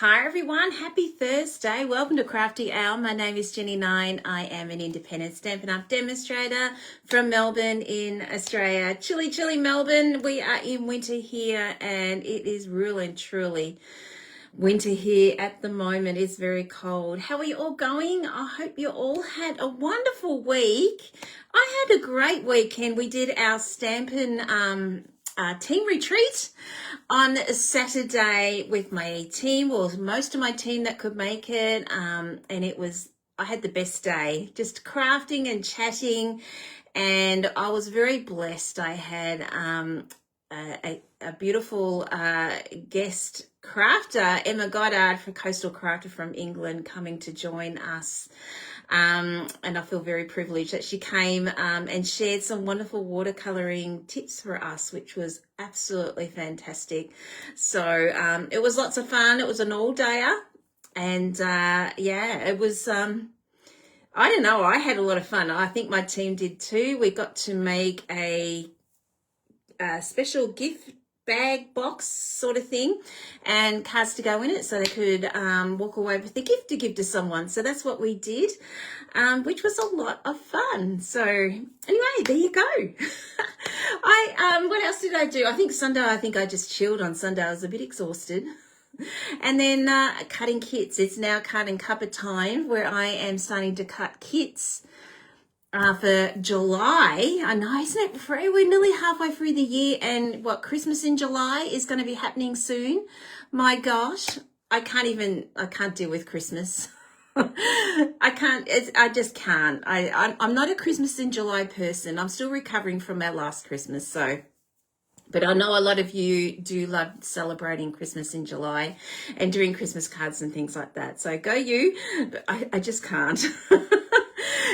Hi everyone, happy Thursday. Welcome to Crafty Hour. My name is Jenny Nine. I am an independent Stampin' Up! Demonstrator from Melbourne in Australia. Chilly Melbourne. We are in winter here and it is really and truly winter here at the moment. It's very cold. How are you all going? I hope you all had a wonderful week. I had a great weekend. We did our Stampin' team retreat on Saturday with my team, or most of my team that could make it, and I had the best day, just crafting and chatting, and I was very blessed. I had a beautiful guest crafter, Emma Goddard from Coastal Crafter from England, coming to join us. And I feel very privileged that she came and shared some wonderful watercolouring tips for us, which was absolutely fantastic. So it was lots of fun. It was an all-dayer. And it was, I don't know, I had a lot of fun. I think my team did too. We got to make a special gift bag box sort of thing and cards to go in it so they could walk away with a gift to give to someone. So that's what we did, which was a lot of fun. So anyway, there you go. What else did I do? I think Sunday, I just chilled on Sunday. I was a bit exhausted. And then cutting kits. It's now cut and cuppa time, where I am starting to cut kits for July. I know, isn't it? We're nearly halfway through the year, and Christmas in July is going to be happening soon. My gosh, I can't deal with Christmas. I just can't. I'm not a Christmas in July person. I'm still recovering from our last Christmas, but I know a lot of you do love celebrating Christmas in July and doing Christmas cards and things like that. So go you, but I just can't.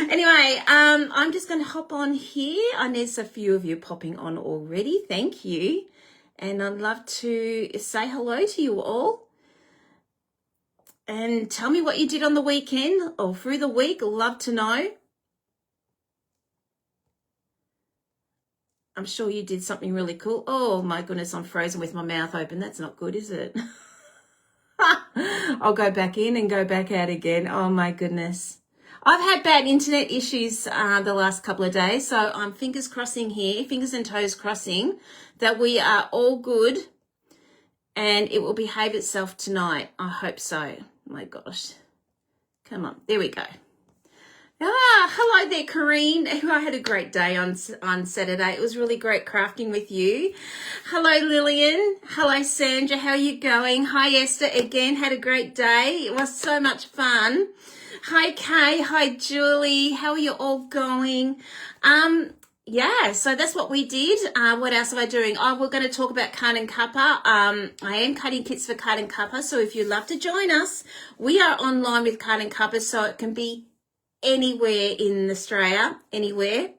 Anyway, I'm just going to hop on here. And there's a few of you popping on already. Thank you. And I'd love to say hello to you all. And tell me what you did on the weekend or through the week. Love to know. I'm sure you did something really cool. Oh my goodness, I'm frozen with my mouth open. That's not good, is it? I'll go back in and go back out again. Oh my goodness. I've had bad internet issues the last couple of days, so I'm fingers and toes crossing that we are all good and it will behave itself tonight. I hope so. Oh my gosh. Come on. There we go. Hello there, Corrine. I had a great day on Saturday. It was really great crafting with you. Hello, Lillian. Hello, Sandra. How are you going? Hi, Esther. Again, had a great day. It was so much fun. Hi, Kay. Hi, Julie. How are you all going? So that's what we did. What else am I doing? Oh, we're going to talk about Card and Cuppa. I am cutting kits for Card and Cuppa, so if you'd love to join us, we are online with Card and Cuppa, so it can be anywhere in Australia, anywhere.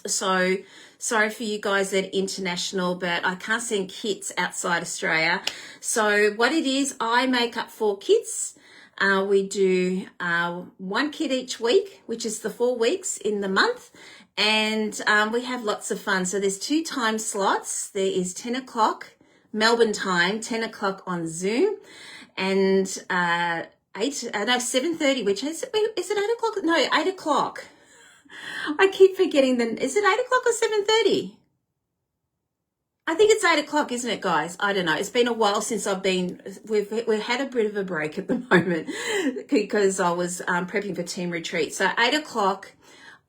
So sorry for you guys that are international, but I can't send kits outside Australia. So what it is, I make up 4 kits. We do 1 kit each week, which is the 4 weeks in the month. And we have lots of fun. So there's 2 time slots. There is 10 o'clock Melbourne time, 10 o'clock on Zoom, and 7:30, which is it 8 o'clock? No, 8 o'clock. I keep forgetting is it 8 o'clock or 7:30? I think it's 8 o'clock, isn't it, guys? I don't know. It's been a while since we've had a bit of a break at the moment because I was prepping for team retreat. So 8 o'clock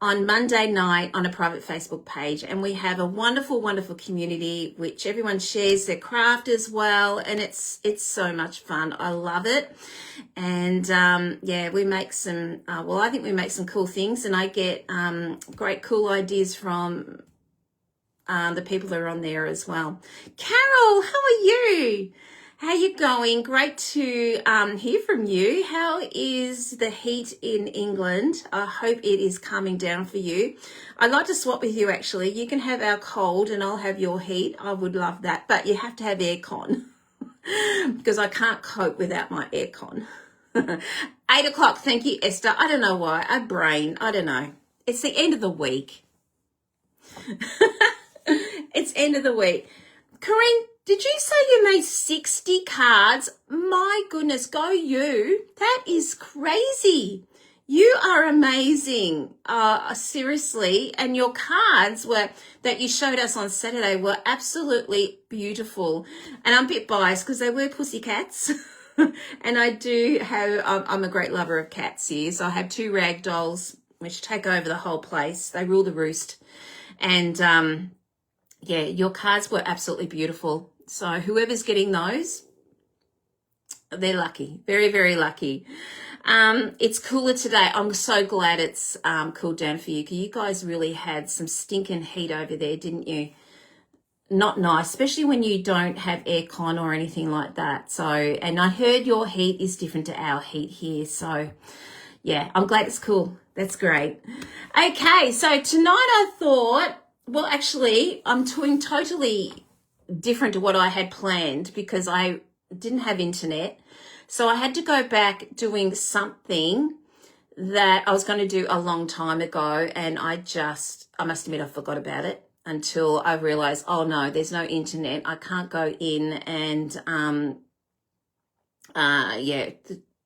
on Monday night on a private Facebook page, and we have a wonderful, wonderful community which everyone shares their craft as well, and it's so much fun. I love it. And we make some I think we make some cool things, and I get great cool ideas from the people that are on there as well. Carol, how are you? How you going? Great to hear from you. How is the heat in England? I hope it is calming down for you. I'd like to swap with you, actually. You can have our cold and I'll have your heat. I would love that. But you have to have aircon because I can't cope without my aircon. 8 o'clock. Thank you, Esther. I don't know why. I don't know. It's the end of the week. It's end of the week. Corinne, Did you say you made 60 cards? My goodness, go you. That is crazy. You are amazing. Seriously. And your cards that you showed us on Saturday were absolutely beautiful. And I'm a bit biased because they were pussycats. And I do have, I'm a great lover of cats here. So I have 2 rag dolls which take over the whole place. They rule the roost. And yeah, your cards were absolutely beautiful. So whoever's getting those, they're lucky. Very, very lucky. It's cooler today. I'm so glad it's cooled down for you, because you guys really had some stinking heat over there, didn't you? Not nice, especially when you don't have aircon or anything like that. So, and I heard your heat is different to our heat here. So yeah, I'm glad it's cool. That's great. Okay, so tonight I thought, well, actually, I'm doing totally different to what I had planned because I didn't have internet. So I had to go back doing something that I was going to do a long time ago, and I must admit I forgot about it until I realized, oh no, there's no internet. I can't go in and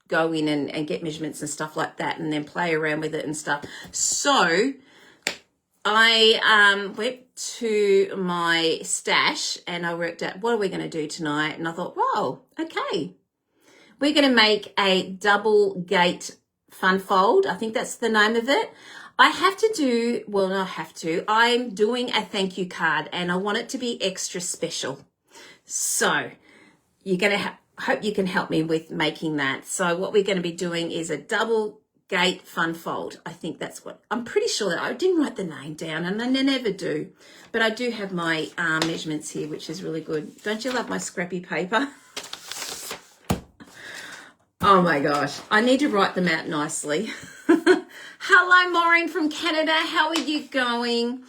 go in and get measurements and stuff like that and then play around with it and stuff. So I went to my stash and I worked out, what are we going to do tonight? And I thought, whoa, okay. We're going to make a double gate fun fold. I think that's the name of it. I'm doing a thank you card and I want it to be extra special. So you're going to hope you can help me with making that. So what we're going to be doing is a double gate fun fold. I think that's what, I'm pretty sure that I didn't write the name down and I never do, but I do have my measurements here, which is really good. Don't you love my scrappy paper? Oh my gosh, I need to write them out nicely. Hello, Maureen from Canada. How are you going?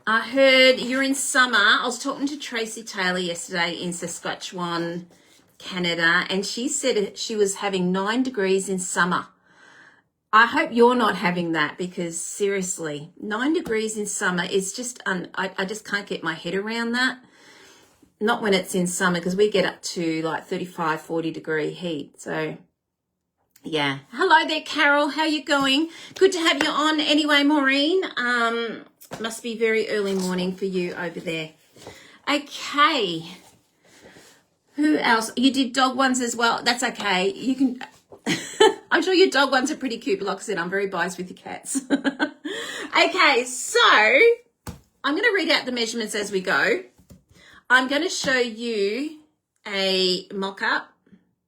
I heard you're in summer. I was talking to Tracy Taylor yesterday in Saskatchewan, Canada, and she said she was having 9 degrees in summer. I hope you're not having that, because seriously, 9 degrees in summer is just, I just can't get my head around that. Not when it's in summer, because we get up to like 35, 40 degree heat. So yeah. Hello there, Carol. How you going? Good to have you on anyway, Maureen. Must be very early morning for you over there. Okay. Who else? You did dog ones as well. That's okay. You can... I'm sure your dog ones are pretty cute, but like I said, I'm very biased with the cats. Okay, so I'm going to read out the measurements as we go. I'm going to show you a mock-up,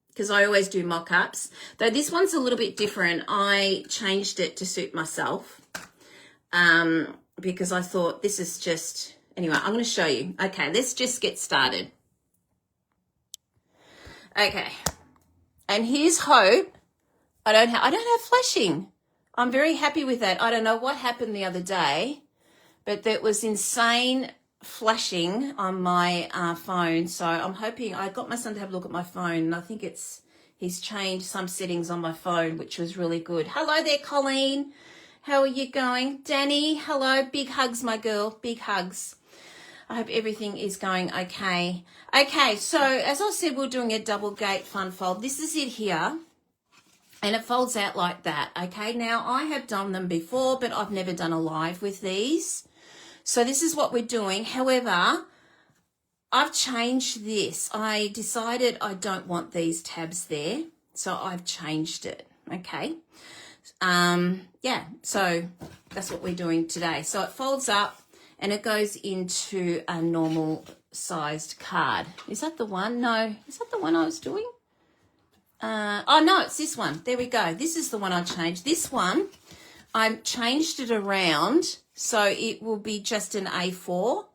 because I always do mock-ups. Though this one's a little bit different. I changed it to suit myself because I thought this is just... Anyway, I'm going to show you. Okay, let's just get started. Okay. And here's hope. I don't have flashing. I'm very happy with that. I don't know what happened the other day, but there was insane flashing on my phone. So I'm hoping... I got my son to have a look at my phone, and I think he's changed some settings on my phone, which was really good. Hello there, Colleen. How are you going? Danny, hello. Big hugs, my girl. Big hugs. I hope everything is going okay. Okay, so as I said, we're doing a double gate fun fold. This is it here. And it folds out like that, okay? Now, I have done them before, but I've never done a live with these. So this is what we're doing. However, I've changed this. I decided I don't want these tabs there, so I've changed it, okay? Yeah, so that's what we're doing today. So it folds up and it goes into a normal sized card. Is that the one? No. Is that the one I was doing? Oh, no, it's this one. There we go. This is the one I changed. This one, I changed it around so it will be just an A4,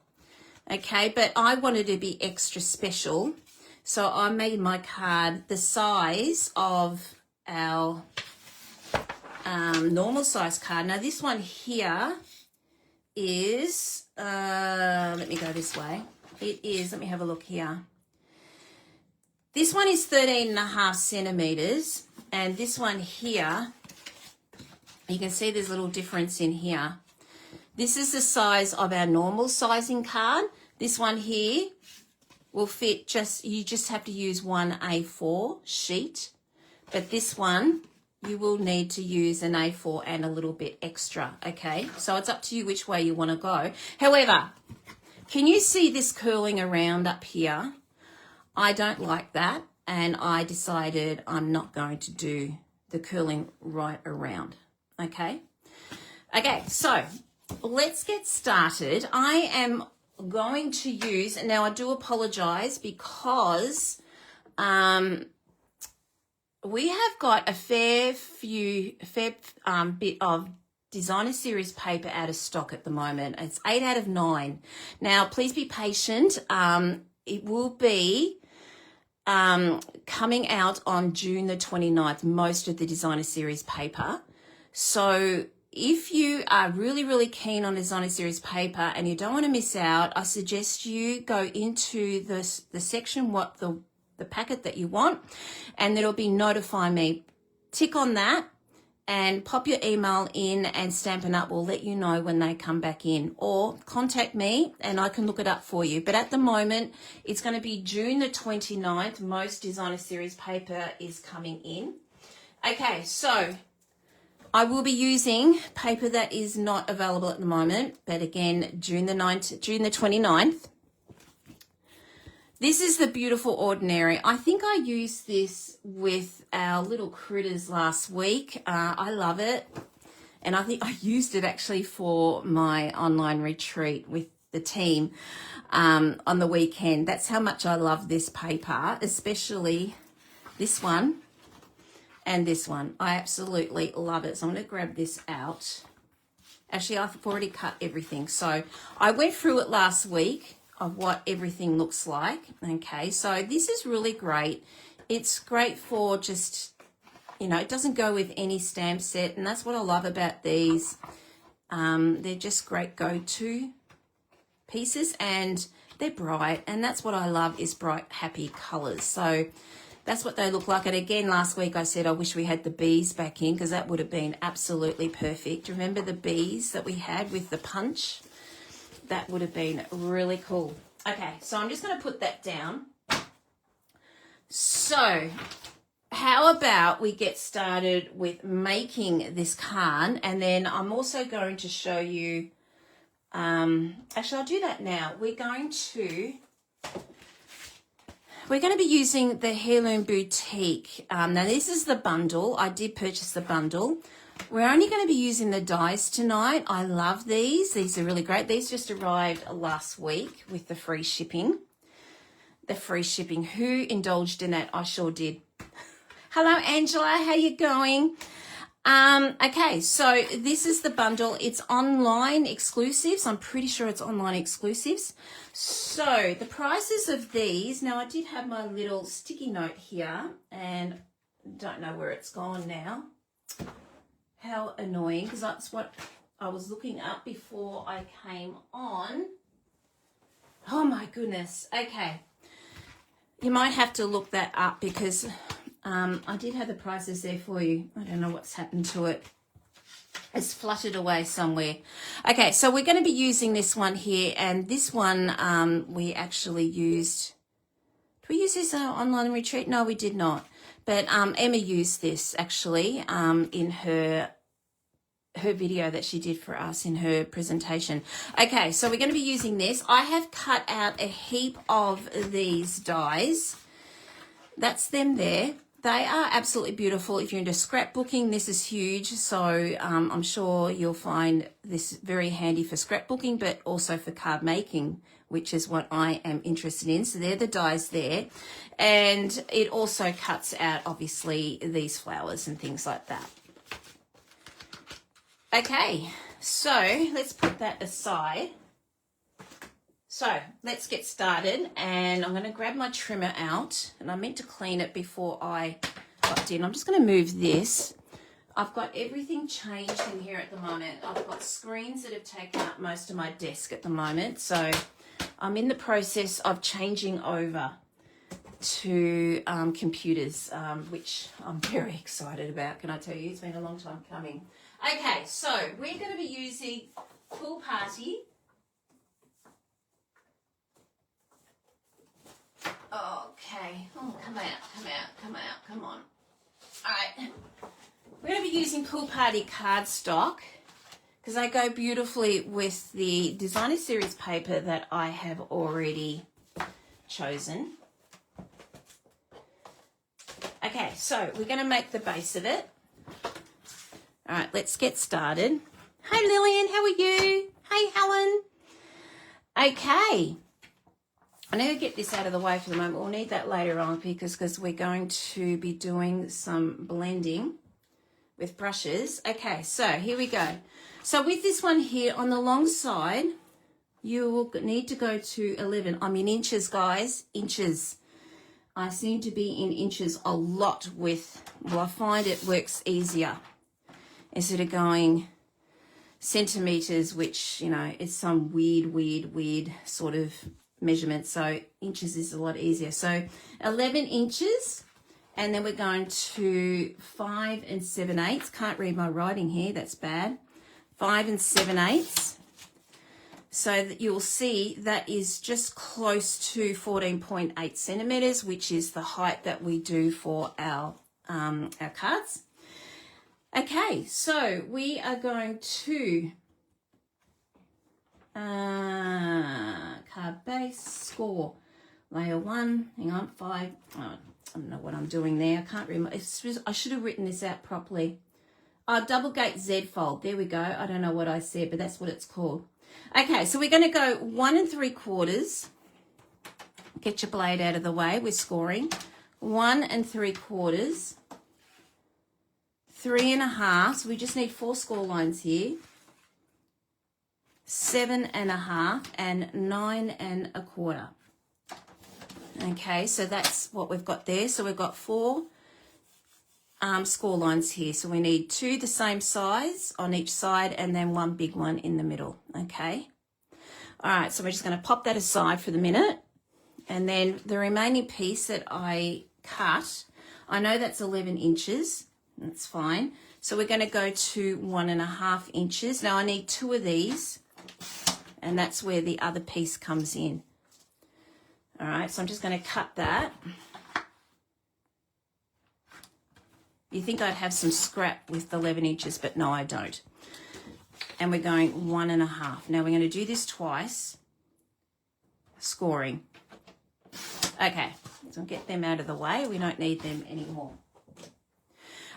okay? But I wanted to be extra special, so I made my card the size of our normal size card. Now, this one here is, let me go this way. It is, let me have a look here. This one is 13.5 centimeters, and this one here, you can see there's a little difference in here. This is the size of our normal sizing card. This one here will fit you just have to use one A4 sheet. But this one, you will need to use an A4 and a little bit extra, okay? So it's up to you which way you want to go. However, can you see this curling around up here? I don't like that, and I decided I'm not going to do the curling right around, okay? Okay, so let's get started. I am going to use, now I do apologize because we have got a fair bit of designer series paper out of stock at the moment. It's 8 out of 9. Now, please be patient. It will be coming out on June the 29th, most of the designer series paper. So if you are really, really keen on designer series paper and you don't want to miss out, I suggest you go into the section, what the packet that you want, and it'll be notify me. Tick on that and pop your email in, and Stampin' Up will let you know when they come back in, or contact me and I can look it up for you. But at the moment, it's going to be June the 29th. Most designer series paper is coming in. Okay, so I will be using paper that is not available at the moment, but again, June the 29th. This is the Beautiful Ordinary. I think I used this with our little critters last week. I love it. And I think I used it actually for my online retreat with the team on the weekend. That's how much I love this paper, especially this one and this one. I absolutely love it. So I'm going to grab this out. Actually, I've already cut everything. So I went through it last week of what everything looks like. Okay, so this is really great. It's great for just, you know, it doesn't go with any stamp set, and that's what I love about these. They're just great go-to pieces, and they're bright, and that's what I love, is bright, happy colors. So that's what they look like. And again, last week I said I wish we had the bees back in, because that would have been absolutely perfect. Remember the bees that we had with the punch? That would have been really cool. Okay, so I'm just going to put that down. So how about we get started with making this card, and then I'm also going to show you, actually I'll do that now. We're going to be using the Heirloom Boutique. Now this is the bundle. I did purchase the bundle. We're only going to be using the dies tonight. I love these. These are really great. These just arrived last week with the free shipping. The free shipping. Who indulged in that? I sure did. Hello, Angela. How you going? Okay, so this is the bundle. It's online exclusives. I'm pretty sure it's online exclusives. So the prices of these. Now, I did have my little sticky note here, and don't know where it's gone now. How annoying, because that's what I was looking up before I came on. Oh my goodness. Okay. You might have to look that up, because I did have the prices there for you. I don't know what's happened to it. It's fluttered away somewhere. Okay, so we're going to be using this one here, and this one we actually used. Did we use this online retreat? No, we did not. But Emma used this actually in her video that she did for us in her presentation. Okay, so we're going to be using this. I have cut out a heap of these dies. That's them there. They are absolutely beautiful. If you're into scrapbooking, this is huge. So I'm sure you'll find this very handy for scrapbooking, but also for card making, which is what I am interested in. So they're the dies there. And it also cuts out, obviously, these flowers and things like that. Okay, so let's put that aside. So let's get started, and I'm going to grab my trimmer out, and I meant to clean it before I got in. I'm just going to move this. I've got everything changed in here at the moment. I've got screens that have taken up most of my desk at the moment, so I'm in the process of changing over to computers, which I'm very excited about, can I tell you? It's been a long time coming. Okay, so we're going to be using Pool Party. Okay. Oh, come out. Come on. All right. We're going to be using Pool Party cardstock because they go beautifully with the designer series paper that I have already chosen. Okay, so we're going to make the base of it. All right, let's get started. Hey Lillian, how are you? Hey Helen. Okay. I need to get this out of the way for the moment. We'll need that later on because we're going to be doing some blending with brushes. Okay, so here we go. So with this one here on the long side, you will need to go to 11. I'm in inches, guys, inches. I seem to be in inches a lot with, well, I find it works easier instead of going centimeters, which, you know, it's some weird sort of measurement. So inches is a lot easier. So 11 inches, and then we're going to 5 7/8. Can't read my writing here, that's bad. 5 7/8. So that you'll see that is just close to 14.8 centimeters, which is the height that we do for our cards. Okay, so we are going to card base, score, layer 1, hang on, 5, oh, I don't know what I'm doing there, I can't remember, I should have written this out properly. Double gate Z fold, there we go, I don't know what I said, but that's what it's called. Okay, so we're going to go 1 3/4, get your blade out of the way, we're scoring, 1 3/4, 3 1/2, so we just need 4 score lines here, 7 1/2, and 9 1/4. Okay, so that's what we've got there. So we've got 4 score lines here. So we need 2 the same size on each side and then 1 big one in the middle. Okay. All right, so we're just going to pop that aside for the minute. And then the remaining piece that I cut, I know that's 11 inches. That's fine. So we're going to go to 1 1/2 inches. Now I need 2 of these, and that's where the other piece comes in. All right, so I'm just going to cut that. You think I'd have some scrap with 11 inches, but no, I don't. And we're going 1 1/2. Now we're going to do this twice, scoring. Okay, so I'll get them out of the way. We don't need them anymore.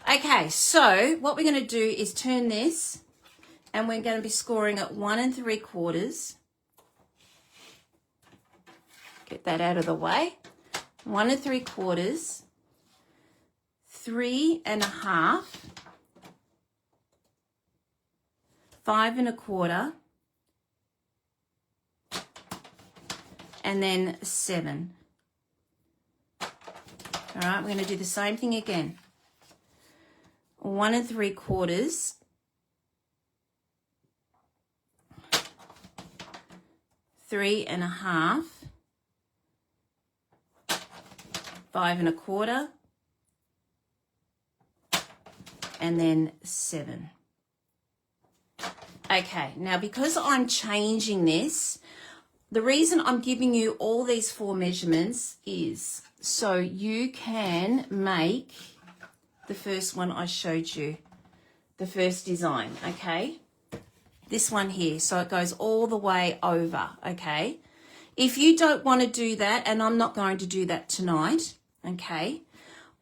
Okay, so what we're going to do is turn this, and we're going to be scoring at 1 3/4. Get that out of the way. 1 3/4, 3 1/2, 5 1/4, and then 7. All right, we're going to do the same thing again. 1 3/4, 3 1/2, 5 1/4, and then 7. Okay, now because I'm changing this, the reason I'm giving you all these 4 measurements is so you can make the first one I showed you, the first design, okay? This one here, so it goes all the way over, okay? If you don't want to do that, and I'm not going to do that tonight, okay,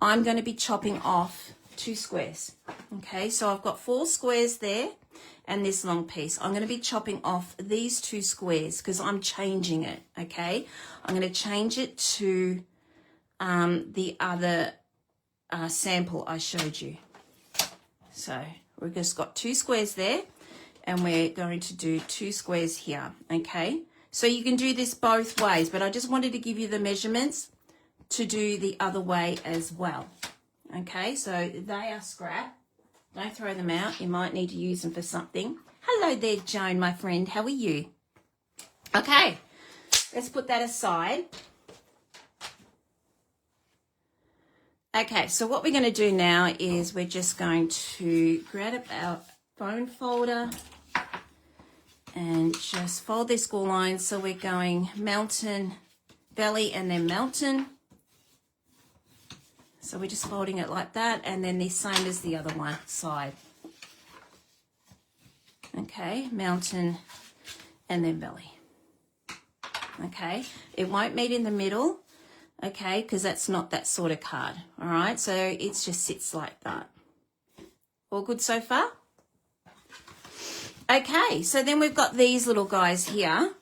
I'm going to be chopping off 2 squares, okay? So I've got 4 squares there and this long piece. I'm going to be chopping off these 2 squares because I'm changing it, okay? I'm going to change it to the other sample I showed you. So we've just got 2 squares there, and we're going to do 2 squares here, okay? So you can do this both ways, but I just wanted to give you the measurements to do the other way as well. Okay, so they are scrap. Don't throw them out. You might need to use them for something. Hello there, Joan, my friend. How are you? Okay, let's put that aside. Okay, so what we're going to do now is we're just going to grab our phone folder and just fold this score line. So we're going mountain belly, and then mountain. So we're just folding it like that, and then the same as the other one side. Okay, mountain and then belly. Okay, it won't meet in the middle, okay, because that's not that sort of card. All right, so it just sits like that. All good so far? Okay, so then we've got these little guys here,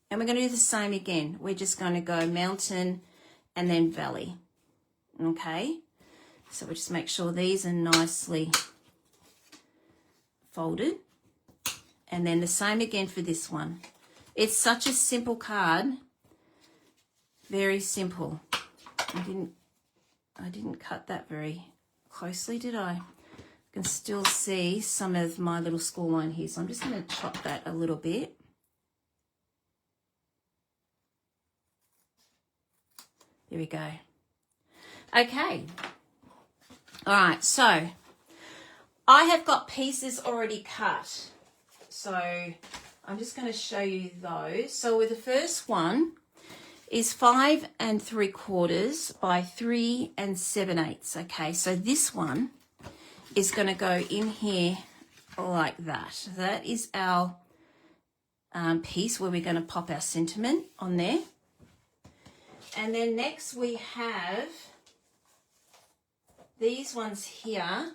and we're going to do the same again. We're just going to go mountain and then valley. Okay, so we'll just make sure these are nicely folded, and then the same again for this one. It's such a simple card, very simple. I didn't cut that very closely, did I? I can still see some of my little score line here, so I'm just going to chop that a little bit. There we go. Okay. All right, so I have got pieces already cut. So I'm just going to show you those. So with the first one is 5 3/4 by 3 7/8. Okay, so this one is going to go in here like that. That is our piece where we're going to pop our sentiment on there. And then next we have these ones here.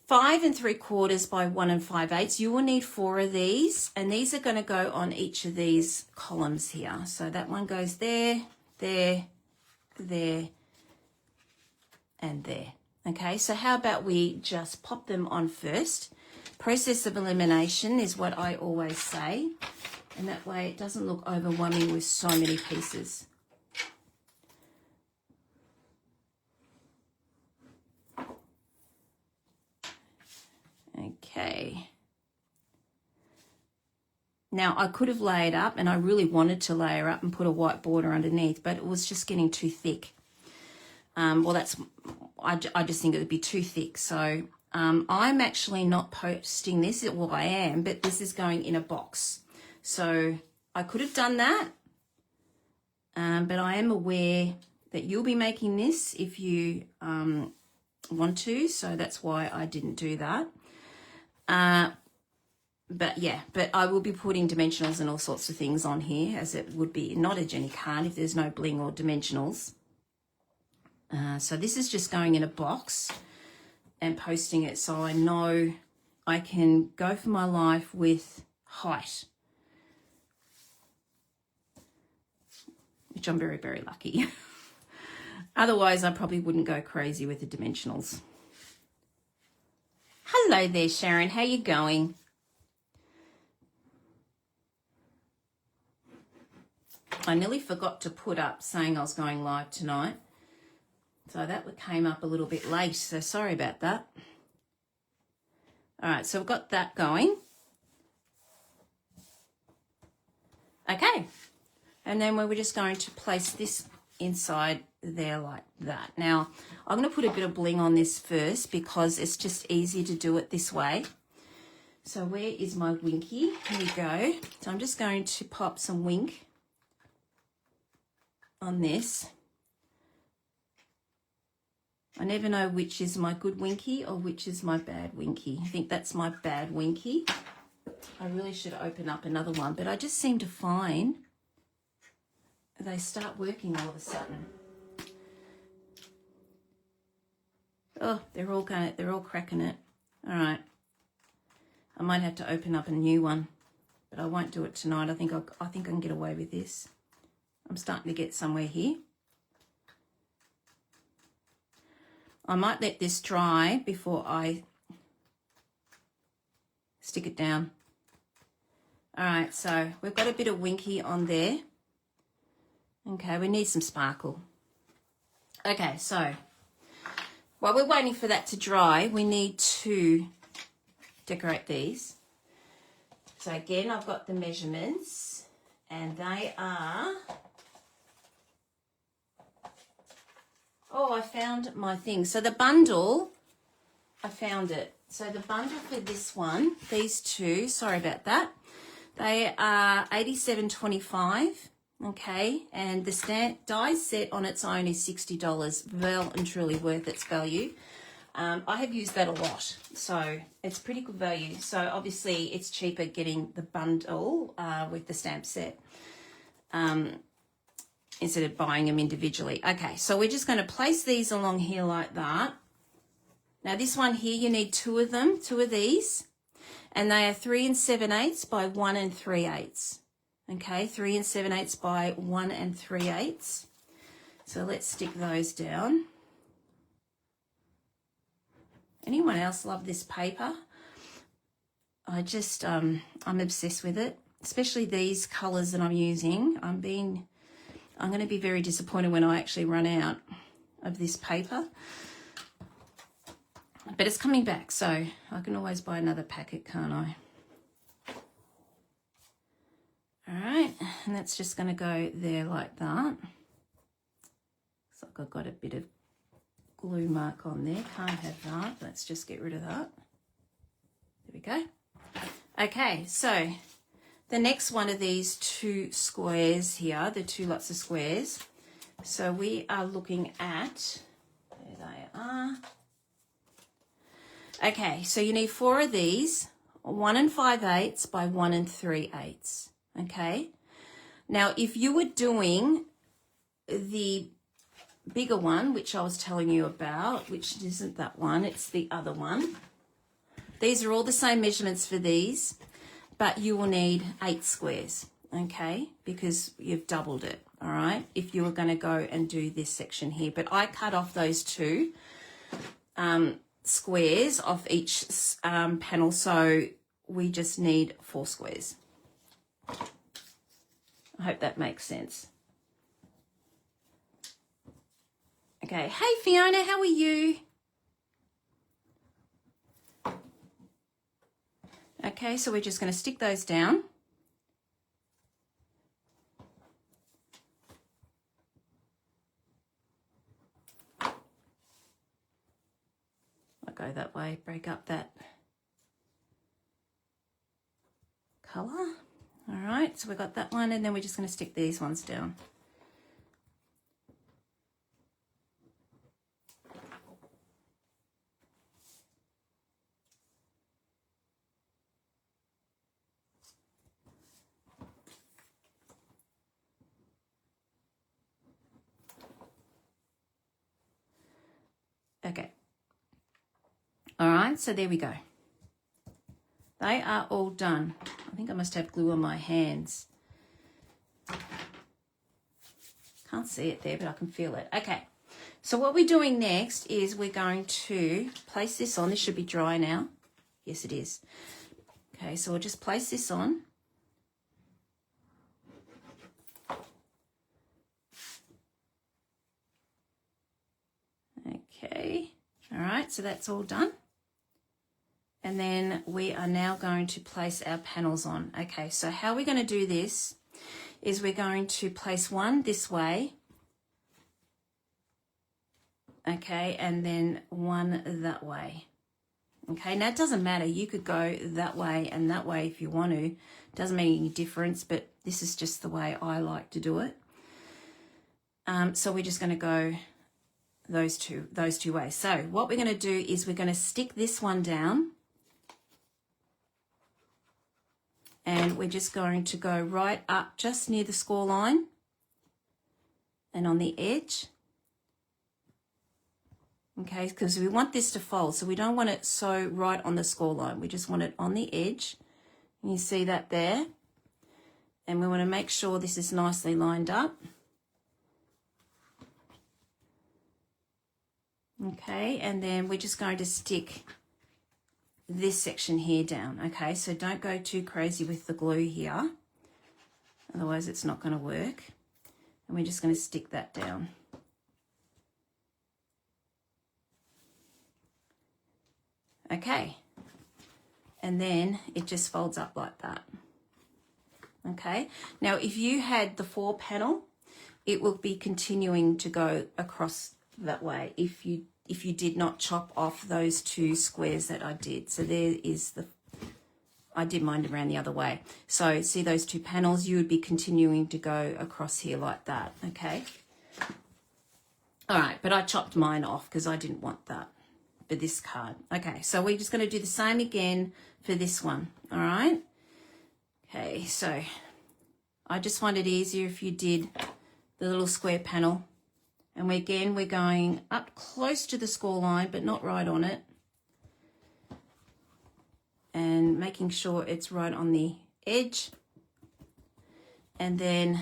5 3/4 by 1 5/8. You will need 4 of these, and these are going to go on each of these columns here. So that one goes there, there, there, and there. Okay, so how about we just pop them on first? Process of elimination is what I always say, and that way it doesn't look overwhelming with so many pieces. Okay. Now I could have layered up, and I really wanted to layer up and put a white border underneath, but it was just getting too thick. Well, I just think it would be too thick. So I'm actually not posting this. Well, I am, but this is going in a box. So I could have done that, but I am aware that you'll be making this if you want to. So that's why I didn't do that. But yeah, but I will be putting dimensionals and all sorts of things on here, as it would be not a Jenny card if there's no bling or dimensionals. So this is just going in a box and posting it, so I know I can go for my life with height, which I'm very, very lucky. Otherwise, I probably wouldn't go crazy with the dimensionals. Hello there, Sharon. How you going? I nearly forgot to put up saying I was going live tonight. So that came up a little bit late, so sorry about that. All right, so we've got that going. Okay, and then we're just going to place this inside there like that. Now, I'm going to put a bit of bling on this first because it's just easier to do it this way. So where is my winky? Here we go. So I'm just going to pop some wink on this. I never know which is my good winky or which is my bad winky. I think that's my bad winky. I really should open up another one, but I just seem to find they start working all of a sudden. Oh, they're all cracking it. All right. I might have to open up a new one, but I won't do it tonight. I think I can get away with this. I'm starting to get somewhere here. I might let this dry before I stick it down. All right, so we've got a bit of winky on there. Okay, we need some sparkle. Okay, so while we're waiting for that to dry, we need to decorate these. So again, I've got the measurements, and they are... Oh, I found my thing. So the bundle, I found it. So the bundle for this one, these two, sorry about that. They are $87.25, okay, and the die set on its own is $60. Well and truly worth its value. I have used that a lot, so it's pretty good value. So obviously it's cheaper getting the bundle with the stamp set instead of buying them individually. Okay, so we're just going to place these along here like that. Now this one here, you need two of them, two of these. And they are 3 7/8 by 1 3/8. Okay, 3 7/8 by 1 3/8. So let's stick those down. Anyone else love this paper? I just, I'm obsessed with it, especially these colours that I'm using. I'm going to be very disappointed when I actually run out of this paper. But it's coming back, so I can always buy another packet, can't I? All right, and that's just going to go there like that. Looks like I've got a bit of glue mark on there. Can't have that. Let's just get rid of that. There we go. Okay, so the next one of these two squares here, the two lots of squares. So we are looking at, there they are. Okay, so you need 4 of these, 1 5/8 by 1 3/8. Okay. Now, if you were doing the bigger one, which I was telling you about, which isn't that one, it's the other one. These are all the same measurements for these, but you will need 8 squares, okay, because you've doubled it, all right, if you were going to go and do this section here. But I cut off those two squares off each panel, so we just need 4 squares. I hope that makes sense. Okay, hey Fiona, how are you? Okay, so we're just going to stick those down. I'll go that way, break up that colour. All right, so we've got that one, and then we're just going to stick these ones down. Okay. All right, so there we go. They are all done. I think I must have glue on my hands. Can't see it there, but I can feel it. Okay, so what we're doing next is we're going to place this on. This should be dry now. Yes, it is. Okay, so we'll just place this on. Okay, all right, so that's all done. And then we are now going to place our panels on. Okay, so how we're going to do this is we're going to place one this way. Okay, and then one that way. Okay, now it doesn't matter. You could go that way and that way if you want to. It doesn't make any difference, but this is just the way I like to do it. So we're just going to go those two ways. So what we're going to do is we're going to stick this one down. And we're just going to go right up just near the score line and on the edge. Okay, because we want this to fold, so we don't want it so right on the score line. We just want it on the edge. And you see that there? And we want to make sure this is nicely lined up. Okay, and then we're just going to stick this section here down. Okay, so don't go too crazy with the glue here, otherwise it's not going to work. And we're just going to stick that down. Okay, and then it just folds up like that. Okay, now if you had the 4 panel, it will be continuing to go across that way if you did not chop off those 2 squares that I did. So there is the, I did mine around the other way. So see those two panels, you would be continuing to go across here like that, okay? All right, but I chopped mine off because I didn't want that for this card. Okay, so we're just going to do the same again for this one, all right? Okay, so I just find it easier if you did the little square panel. And again, we're going up close to the score line, but not right on it. And making sure it's right on the edge. And then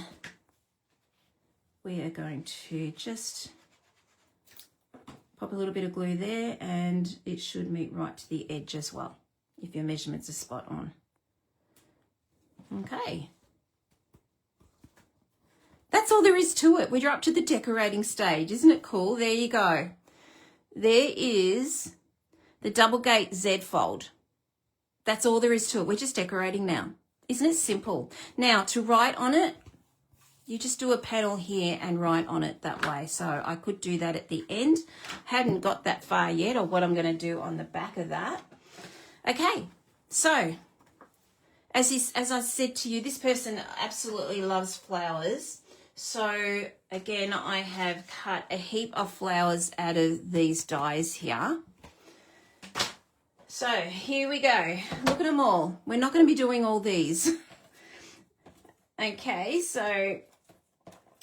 we are going to just pop a little bit of glue there, and it should meet right to the edge as well, if your measurements are spot on. Okay. That's all there is to it. We're up to the decorating stage. Isn't it cool? There you go. There is the double gate Z fold. That's all there is to it. We're just decorating now. Isn't it simple? Now, to write on it, you just do a panel here and write on it that way. So I could do that at the end. Hadn't got that far yet, or what I'm going to do on the back of that. Okay, so as I said to you, this person absolutely loves flowers. So again, I have cut a heap of flowers out of these dies here. So here we go. Look at them all. We're not going to be doing all these. Okay, so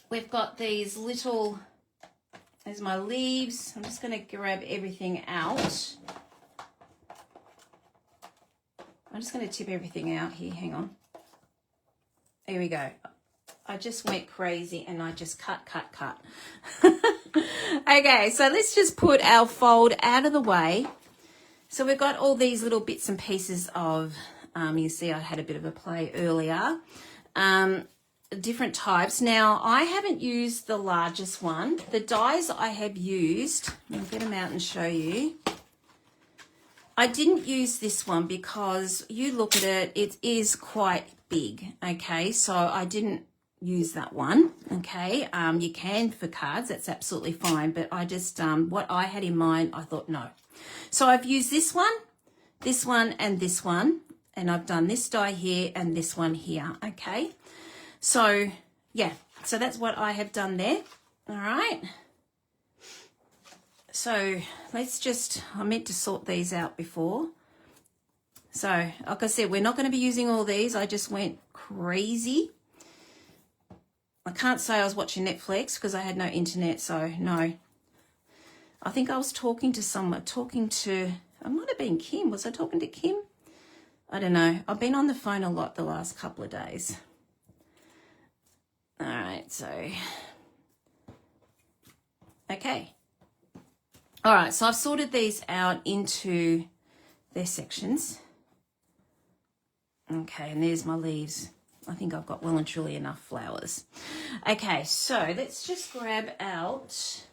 we've got these little, there's my leaves. I'm just going to grab everything out. I'm just going to tip everything out here. Hang on. Here we go. I just went crazy and I just cut. Okay, so let's just put our fold out of the way. So we've got all these little bits and pieces of, you see I had a bit of a play earlier, different types. Now, I haven't used the largest one. The dies I have used, I'll get them out and show you. I didn't use this one because you look at it, it is quite big, okay? So I didn't use that one, okay? You can for cards, that's absolutely fine, but I just, what I had in mind, I thought no. So I've used this one, and this one, and I've done this die here and this one here, okay? So, yeah, so that's what I have done there, all right? So let's just, I meant to sort these out before. So, like I said, we're not going to be using all these. I just went crazy. I can't say I was watching Netflix because I had no internet, so no. I think I was talking to someone, I might have been Kim. Was I talking to Kim? I don't know. I've been on the phone a lot the last couple of days. All right, so, okay. All right, so I've sorted these out into their sections. Okay, and there's my leaves. I think I've got well and truly enough flowers. Okay, so let's just grab out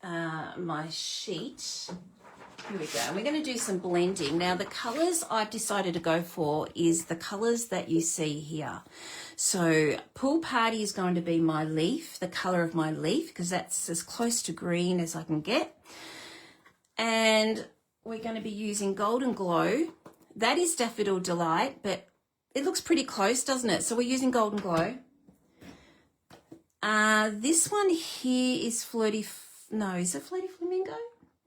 my sheet. Here we go. We're going to do some blending. Now, the colours I've decided to go for is the colours that you see here. So, Pool Party is going to be my leaf, the colour of my leaf, because that's as close to green as I can get. And we're going to be using Golden Glow. That is Daffodil Delight, but it looks pretty close, doesn't it? So we're using Golden Glow. This one here is Flirty, no, is it Flirty Flamingo?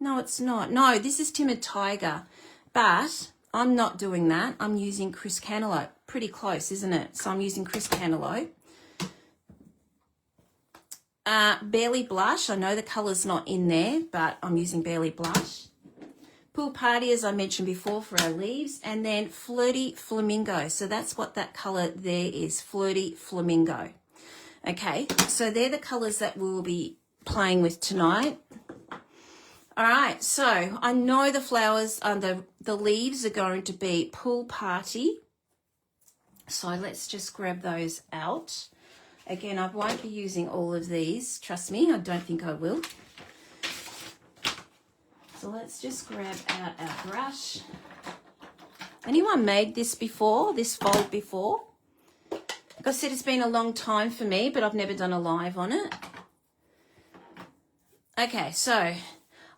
No, it's not. No, this is Timid Tiger, but I'm not doing that. I'm using Chris Cantaloupe. Pretty close, isn't it? So I'm using Chris Cantaloupe. Barely Blush. I know the colour's not in there, but I'm using Barely Blush. Pool Party, as I mentioned before, for our leaves. And then Flirty Flamingo. So that's what that colour there is, Flirty Flamingo. Okay, so they're the colours that we'll be playing with tonight. All right, so I know the flowers, the leaves are going to be Pool Party. So let's just grab those out. Again, I won't be using all of these. Trust me, I don't think I will. So let's just grab out our brush. Anyone made this before, this fold before? Like I said, it's been a long time for me, but I've never done a live on it. Okay, so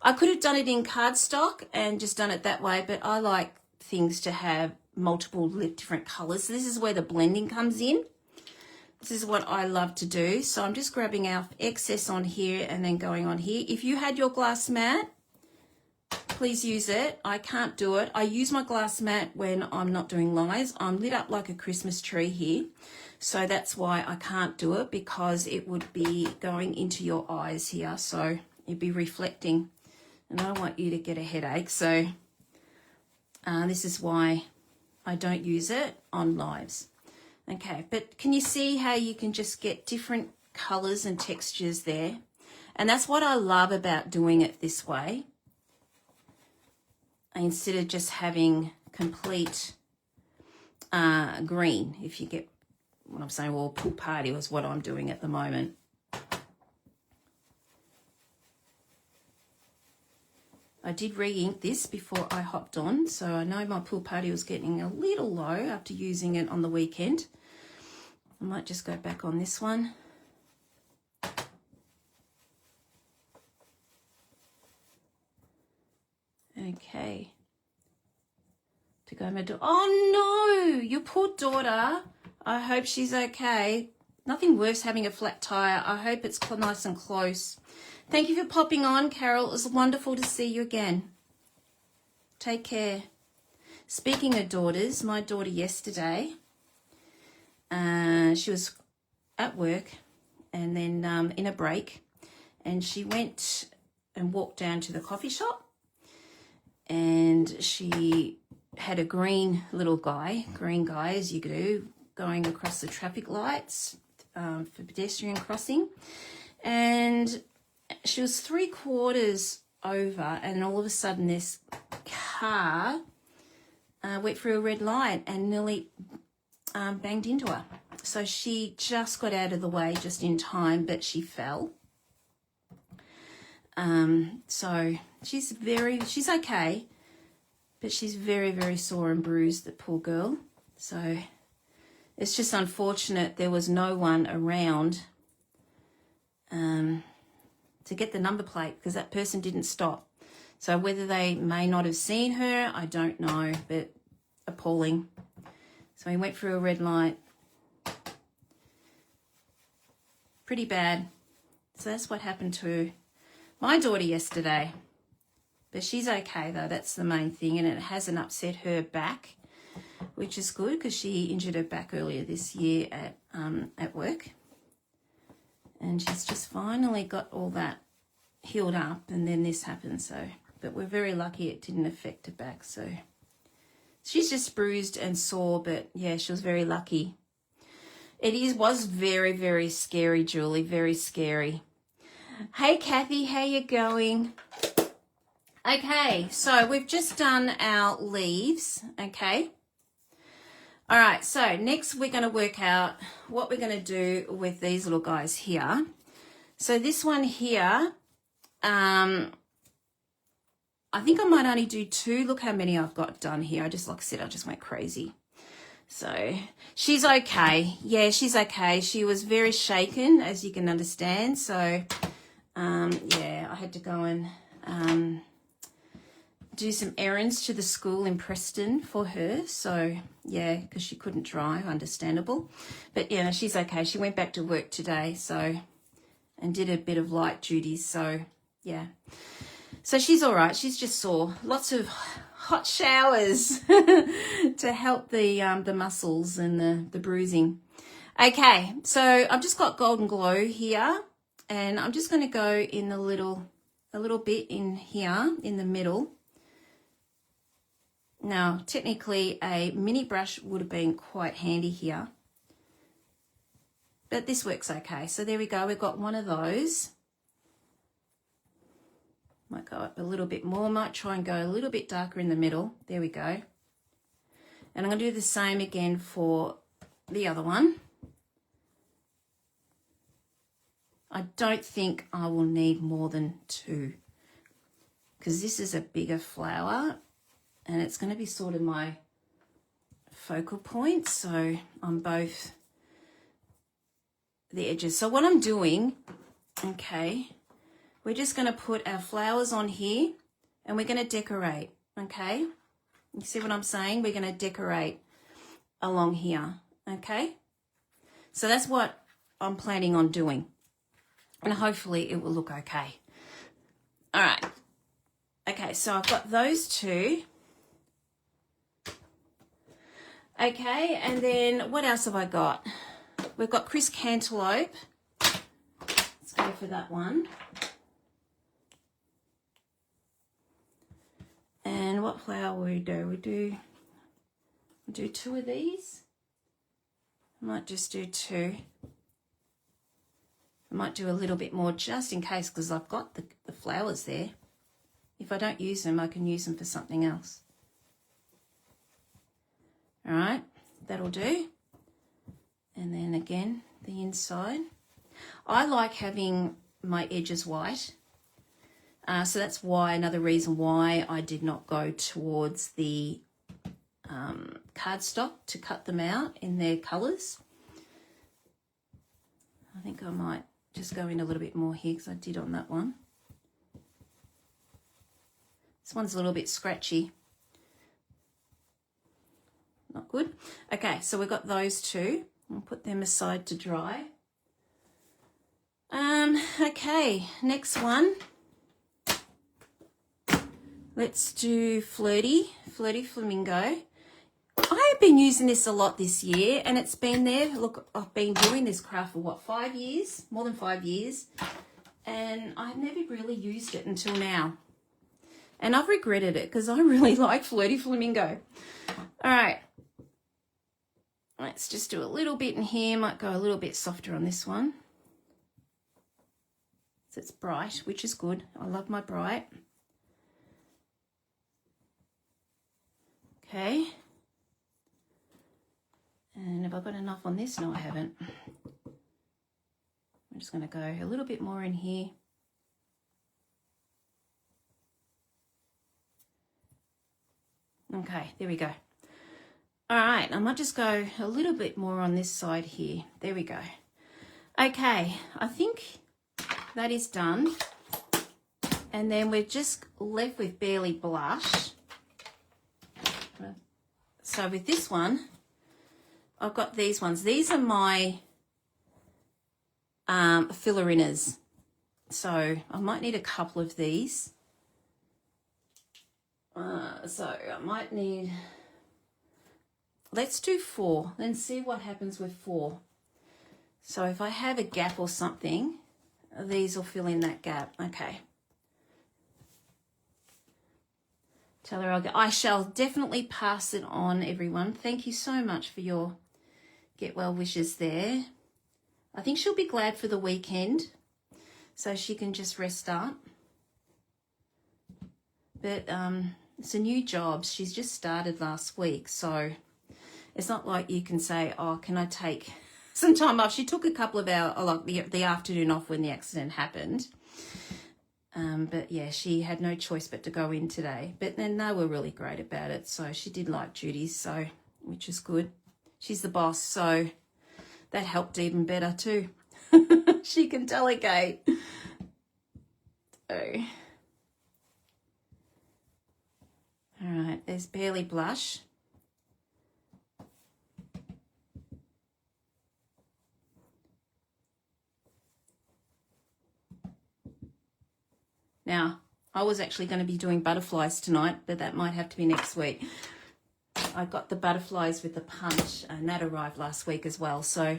I could have done it in cardstock and just done it that way, but I like things to have multiple different colors. So this is where the blending comes in. This is what I love to do. So I'm just grabbing our excess on here and then going on here. If you had your glass mat, please use it. I can't do it. I use my glass mat when I'm not doing lines. I'm lit up like a Christmas tree here. So that's why I can't do it, because it would be going into your eyes here. So it'd be reflecting. And I don't want you to get a headache. So this is why I don't use it on lives. Okay, but can you see how you can just get different colors and textures there? And that's what I love about doing it this way, instead of just having complete green, if you get what I'm saying. Well, pool party was what I'm doing at the moment. I did re-ink this before I hopped on, so I know my pool party was getting a little low after using it on the weekend. I might just go back on this one. Okay. To go my daughter. Oh no, your poor daughter. I hope she's okay. Nothing worse having a flat tire. I hope it's nice and close. Thank you for popping on, Carol. It was wonderful to see you again. Take care. Speaking of daughters, my daughter yesterday, she was at work and then in a break, and she went and walked down to the coffee shop, and she had a green guy as you do, going across the traffic lights for pedestrian crossing, and she was 3/4 over, and all of a sudden this car went through a red light and nearly banged into her. So she just got out of the way just in time, but she fell. So she's okay, but she's very, very sore and bruised, the poor girl. So it's just unfortunate there was no one around to get the number plate, because that person didn't stop. So whether they may not have seen her, I don't know, but appalling. So he went through a red light. Pretty bad. So that's what happened to my daughter yesterday. But she's okay though, that's the main thing, and it hasn't upset her back, which is good, because she injured her back earlier this year at work. And she's just finally got all that healed up, and then this happened. So, but we're very lucky it didn't affect her back. So she's just bruised and sore, but yeah, she was very lucky. Was very, very scary, Julie, very scary. Hey, Kathy, how you going? Okay, so we've just done our leaves, okay? All right, so next we're going to work out what we're going to do with these little guys here. So this one here, I think I might only do 2. Look how many I've got done here. Like I said, I just went crazy. So she's okay. Yeah, she's okay. She was very shaken, as you can understand. So, yeah, I had to go and do some errands to the school in Preston for her. So, yeah, because she couldn't drive, understandable. But, yeah, she's okay. She went back to work today, so, and did a bit of light duties. So, yeah. So she's all right. She's just sore. Lots of hot showers to help the muscles and the bruising. Okay, so I've just got Golden Glow here, and I'm just going to go in a little bit in here in the middle. Now, technically, a mini brush would have been quite handy here, but this works okay. So there we go. We've got one of those. Might go up a little bit more. Might try and go a little bit darker in the middle. There we go. And I'm going to do the same again for the other one. I don't think I will need more than 2, because this is a bigger flower, and it's going to be sort of my focal point, so on both the edges. So what I'm doing, okay, we're just going to put our flowers on here, and we're going to decorate, okay? You see what I'm saying? We're going to decorate along here, okay? So that's what I'm planning on doing. And hopefully it will look okay. All right. Okay, so I've got those two. Okay, and then what else have I got? We've got Chris Cantaloupe. Let's go for that one. And what flower will we do? We do two of these. I might just do two. I might do a little bit more just in case, because I've got the flowers there. If I don't use them, I can use them for something else. All right, that'll do. And then again, the inside. I like having my edges white. So that's why, another reason why I did not go towards the cardstock to cut them out in their colours. I think I might just go in a little bit more here because I did on that one. This one's a little bit scratchy. Not good. Okay, so we've got those two. I'll put them aside to dry. Okay, next one. Let's do Flirty Flamingo. I have been using this a lot this year, and it's been there. Look, I've been doing this craft for what, 5 years? More than 5 years. And I've never really used it until now. And I've regretted it because I really like Flirty Flamingo. All right. Let's just do a little bit in here. Might go a little bit softer on this one. So it's bright, which is good. I love my bright. Okay. And have I got enough on this? No, I haven't. I'm just going to go a little bit more in here. Okay, there we go. All right, I might just go a little bit more on this side here. There we go. Okay, I think that is done. And then we're just left with Barely Blush. So with this one, I've got these ones. These are my filler inners. So I might need a couple of these. So I might need, let's do 4. Then see what happens with 4. So if I have a gap or something, these will fill in that gap. Okay. Tell her I shall definitely pass it on, everyone. Thank you so much for your get well wishes there. I think she'll be glad for the weekend so she can just rest up. But it's a new job. She's just started last week, so it's not like you can say, oh, can I take some time off? She took a couple of hours, like the afternoon off when the accident happened. But yeah, she had no choice but to go in today. But then they were really great about it. So she did light duties, so which is good. She's the boss, so that helped even better too. She can delegate. So, all right, there's Barely Blush. Now, I was actually going to be doing butterflies tonight, but that might have to be next week. I got the butterflies with the punch, and that arrived last week as well. So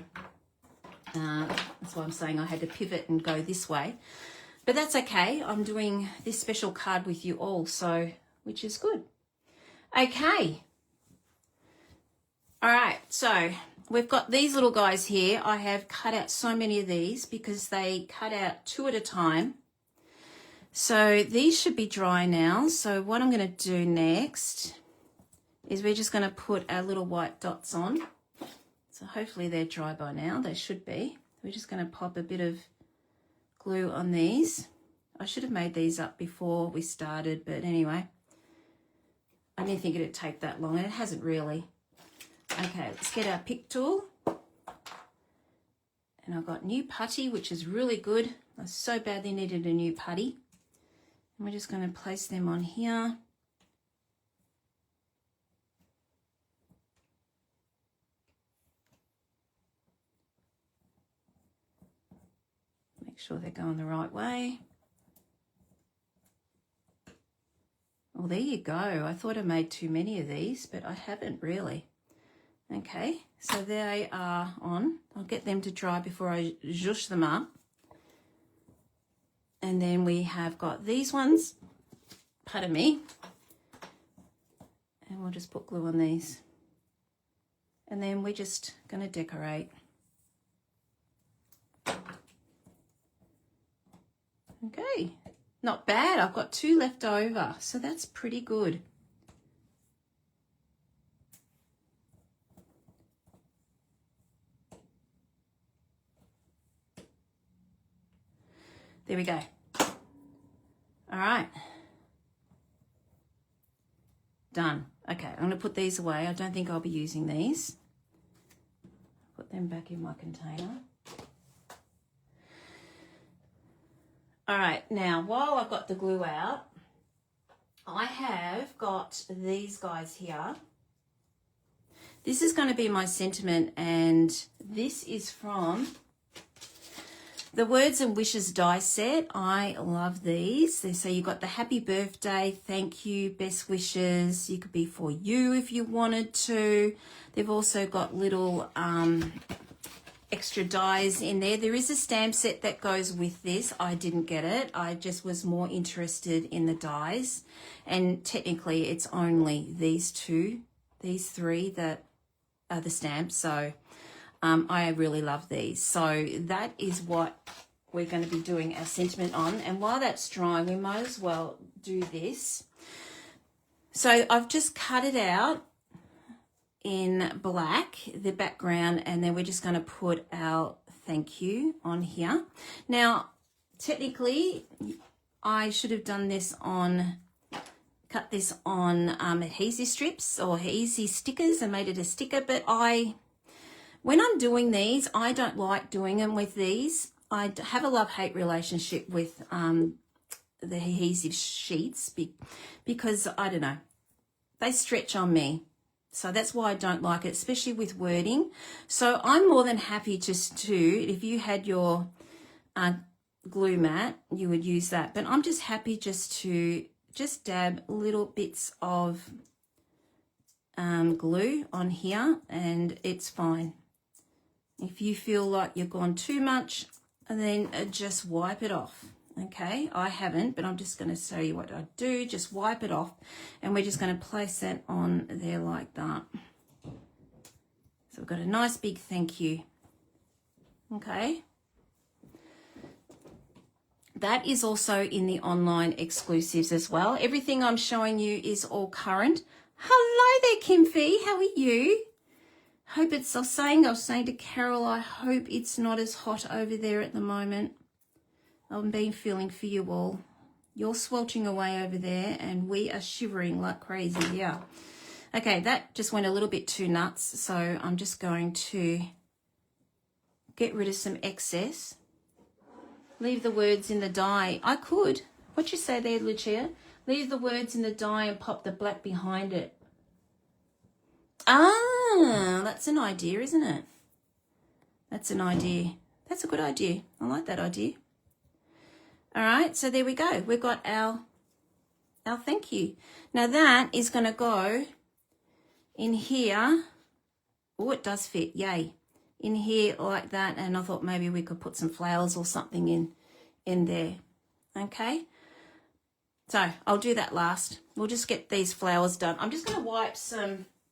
that's why I'm saying I had to pivot and go this way. But that's okay. I'm doing this special card with you all, so which is good. Okay. All right, so we've got these little guys here. I have cut out so many of these because they cut out 2 at a time. So these should be dry now. So what I'm going to do next is we're just going to put our little white dots on. So hopefully they're dry by now. They should be. We're just going to pop a bit of glue on these. I should have made these up before we started, but anyway. I didn't think it'd take that long, and it hasn't really. Okay, let's get our pick tool. And I've got new putty, which is really good. I so badly needed a new putty. And we're just going to place them on here. Make sure they're going the right way. Well, there you go. I thought I made too many of these, but I haven't really. Okay, so they are on. I'll get them to dry before I zhoosh them up. And then we have got these ones, pardon me. And we'll just put glue on these. And then we're just going to decorate. Okay. Not bad. I've got 2 left over, so that's pretty good. There we go. All right. Done. Okay, I'm going to put these away. I don't think I'll be using these. Put them back in my container. All right, now while I've got the glue out, I have got these guys here. This is going to be my sentiment, and this is from the Words and Wishes die set. I love these. So you've got the happy birthday, thank you, best wishes. You could be for you if you wanted to. They've also got little extra dies in there. There is a stamp set that goes with this. I didn't get it. I just was more interested in the dies. And technically it's only these 3 that are the stamps. So I really love these. So that is what we're going to be doing our sentiment on. And while that's drying, we might as well do this. So I've just cut it out in black, the background, and then we're just going to put our thank you on here. Now, technically, I should have done this on, cut this on adhesive strips or adhesive stickers and made it a sticker, but when I'm doing these, I don't like doing them with these. I have a love-hate relationship with the adhesive sheets because, I don't know, they stretch on me. So that's why I don't like it, especially with wording. So I'm more than happy just to, if you had your glue mat, you would use that. But I'm just happy just to dab little bits of glue on here, and it's fine. If you feel like you've gone too much, and then just wipe it off. Okay, I haven't, but I'm just going to show you what I do. Just wipe it off, and we're just going to place that on there like that. So we've got a nice big thank you. Okay. That is also in the online exclusives as well. Everything I'm showing you is all current. Hello there, Kim Fee. How are you? Hope it's, I was saying to Carol, I hope it's not as hot over there at the moment. I've been feeling for you all. You're sweltering away over there, and we are shivering like crazy here. Okay, that just went a little bit too nuts, so I'm just going to get rid of some excess. Leave the words in the die. I could. What you say there, Lucia? Leave the words in the die and pop the black behind it. Ah, that's an idea, isn't it? That's an idea. That's a good idea. I like that idea. All right, so there we go. We've got our thank you. Now that is going to go in here. Oh, it does fit. Yay. In here like that. And I thought maybe we could put some flowers or something in there. Okay. So I'll do that last. We'll just get these flowers done. I'm just going to wipe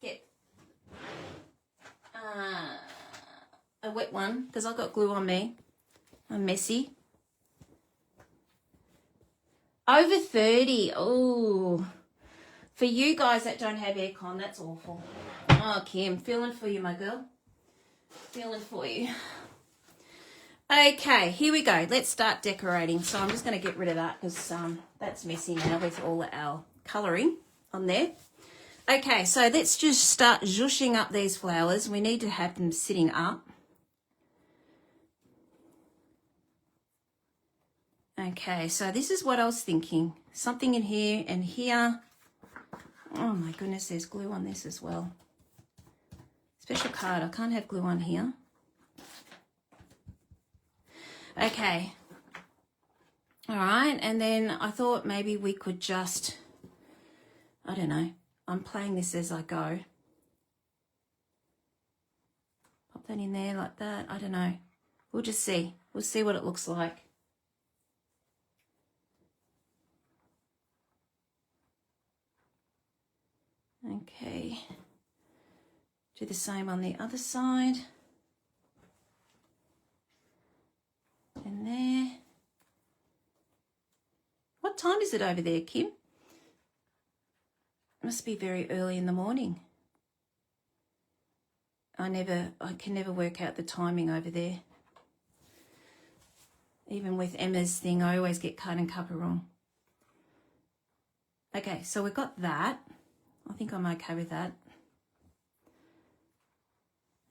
get a wet one because I've got glue on me. I'm messy. Over 30. Oh, for you guys that don't have aircon, that's awful. Oh, Kim, feeling for you, my girl. Feeling for you. Okay, here we go. Let's start decorating. So I'm just going to get rid of that because that's messy now with all our colouring on there. Okay, so let's just start zhooshing up these flowers. We need to have them sitting up. Okay, so this is what I was thinking. Something in here and here. Oh my goodness, there's glue on this as well. Special card, I can't have glue on here. Okay, All right, and then I thought maybe we could just, I don't know, I'm playing this as I go. Pop that in there like that. I don't know. We'll just see. We'll see what it looks like. Okay. Do the same on the other side. And there. What time is it over there, Kim? It must be very early in the morning. I can never work out the timing over there. Even with Emma's thing, I always get cut and cuppa wrong. Okay, so we've got that. I think I'm okay with that.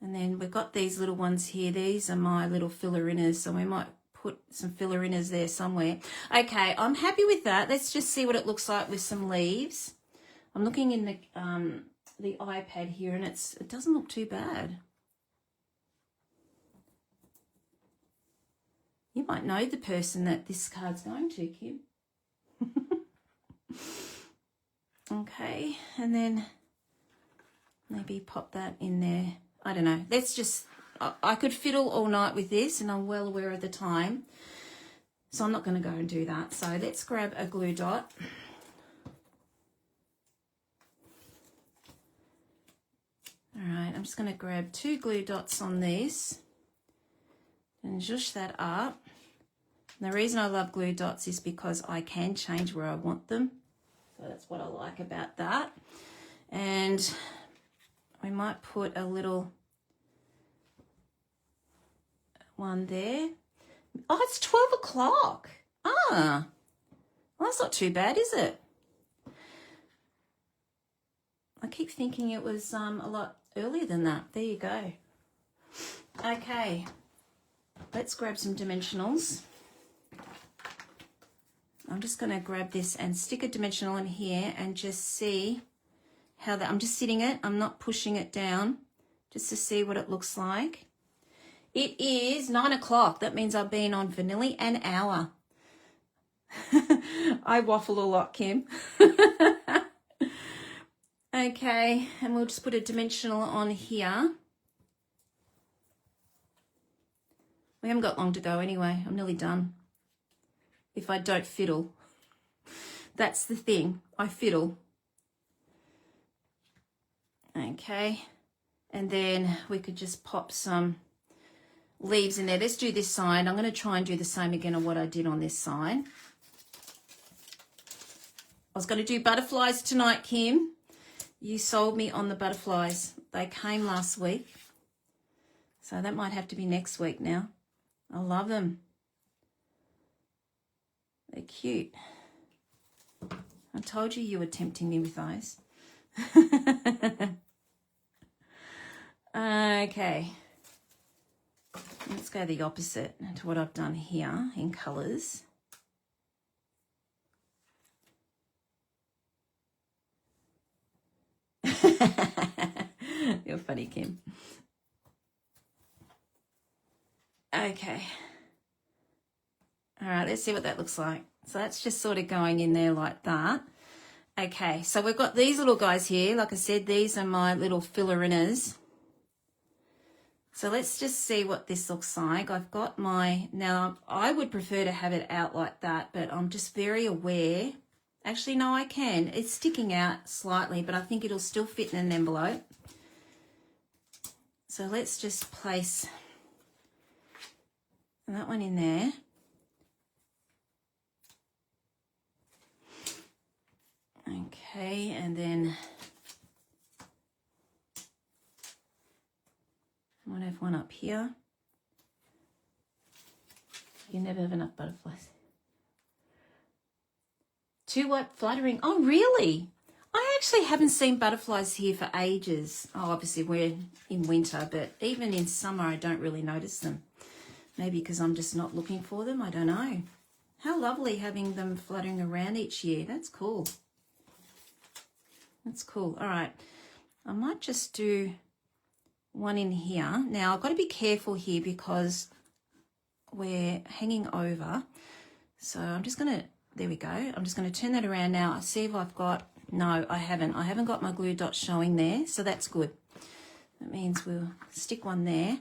And then we've got these little ones here. These are my little filler inners, so we might put some filler inners there somewhere. Okay, I'm happy with that. Let's just see what it looks like with some leaves. I'm looking in the iPad here, and it doesn't look too bad. You might know the person that this card's going to, Kim. Okay, and then maybe pop that in there. I don't know. Let's just, I could fiddle all night with this, and I'm well aware of the time. So I'm not going to go and do that. So let's grab a glue dot. All right, I'm just going to grab 2 glue dots on this and zhoosh that up. And the reason I love glue dots is because I can change where I want them. So that's what I like about that. And we might put a little one there. Oh, it's 12 o'clock. Ah, well, that's not too bad, is it? I keep thinking it was a lot earlier than that. There you go. Okay, let's grab some dimensionals. I'm just going to grab this and stick a dimensional in here and just see how that, I'm just sitting it, I'm not pushing it down, just to see what it looks like. It is 9 o'clock. That means I've been on for nearly an hour. I waffle a lot, Kim. Okay, and we'll just put a dimensional on here. We haven't got long to go anyway. I'm nearly done. If I don't fiddle. That's the thing. I fiddle. Okay, and then we could just pop some leaves in there. Let's do this side. I'm going to try and do the same again on what I did on this side. I was going to do butterflies tonight, Kim. You sold me on the butterflies. They came last week. So that might have to be next week now. I love them. They're cute. I told you were tempting me with those. Okay. Let's go the opposite to what I've done here in colours. You're funny, Kim. Okay. All right, let's see what that looks like. So that's just sort of going in there like that. Okay, so we've got these little guys here. Like I said, these are my little filler inners. So let's just see what this looks like. I've got my, now I would prefer to have it out like that, but I'm just very aware. Actually, no, I can. It's sticking out slightly, but I think it'll still fit in an envelope. So let's just place that one in there. Okay, and then I might have one up here. You never have enough butterflies. Too what? Fluttering. Oh, really? I actually haven't seen butterflies here for ages. Oh, obviously we're in winter, but even in summer I don't really notice them. Maybe because I'm just not looking for them. I don't know. How lovely having them fluttering around each year. That's cool. That's cool. All right. I might just do one in here. Now, I've got to be careful here because we're hanging over. So I'm just going to, there we go. I'm just going to turn that around now. See if I've got, no, I haven't. I haven't got my glue dot showing there, so that's good. That means we'll stick one there.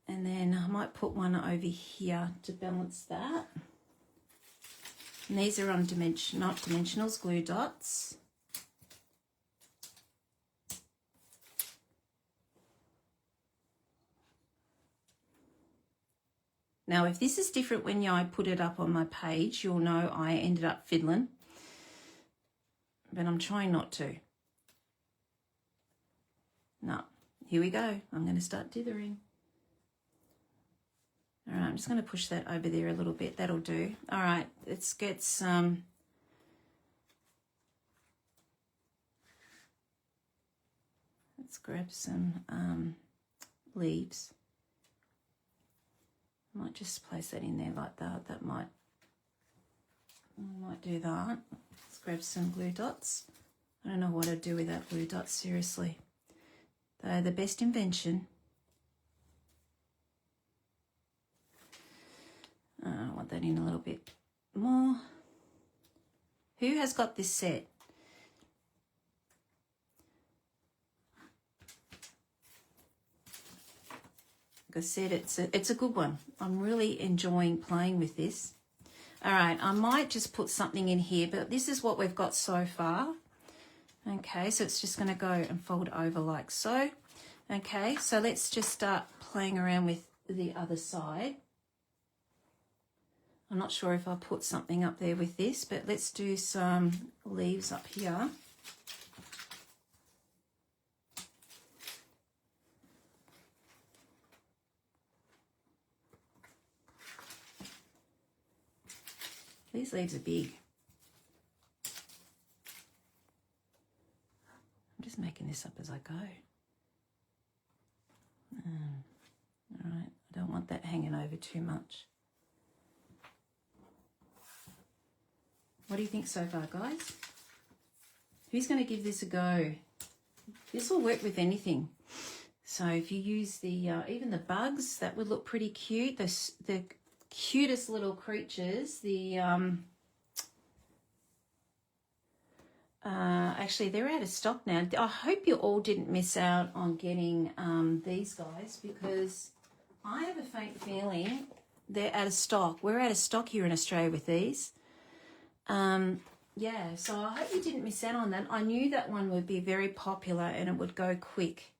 And then I might put one over here to balance that. And these are on not dimensionals, glue dots. Now, if this is different when I put it up on my page, you'll know I ended up fiddling. But I'm trying not to. No, here we go. I'm going to start dithering. All right, I'm just going to push that over there a little bit. That'll do. All right, let's get some... Let's grab some leaves. I might just place that in there like that. That might do that. Let's grab some glue dots. I don't know what I'd do without glue dots, seriously. They're the best invention. I want that in a little bit more. Who has got this set? Like I said, it's a good one. I'm really enjoying playing with this. All right, I might just put something in here, but this is what we've got so far. Okay, so it's just going to go and fold over like so. Okay, so let's just start playing around with the other side. I'm not sure if I'll put something up there with this, but let's do some leaves up here. These leaves are big. I'm just making this up as I go. All right, I don't want that hanging over too much. What do you think so far, guys? Who's going to give this a go? This will work with anything. So if you use the, even the bugs, that would look pretty cute. The cutest little creatures, actually they're out of stock now. I hope you all didn't miss out on getting these guys, because I have a faint feeling they're out of stock. We're out of stock here in Australia with these. Yeah, so I hope you didn't miss out on that. I knew that one would be very popular and it would go quick.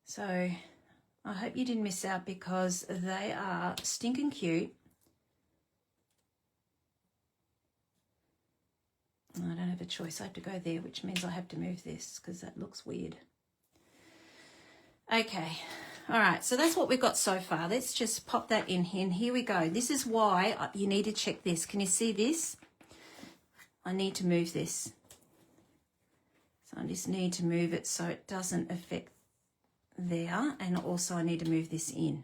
So I hope you didn't miss out, because they are stinking cute. I don't have a choice. I have to go there, which means I have to move this because that looks weird. Okay. All right. So that's what we've got so far. Let's just pop that in here. And here we go. This is why you need to check this. Can you see this? I need to move this. So I just need to move it so it doesn't affect there. And also I need to move this in.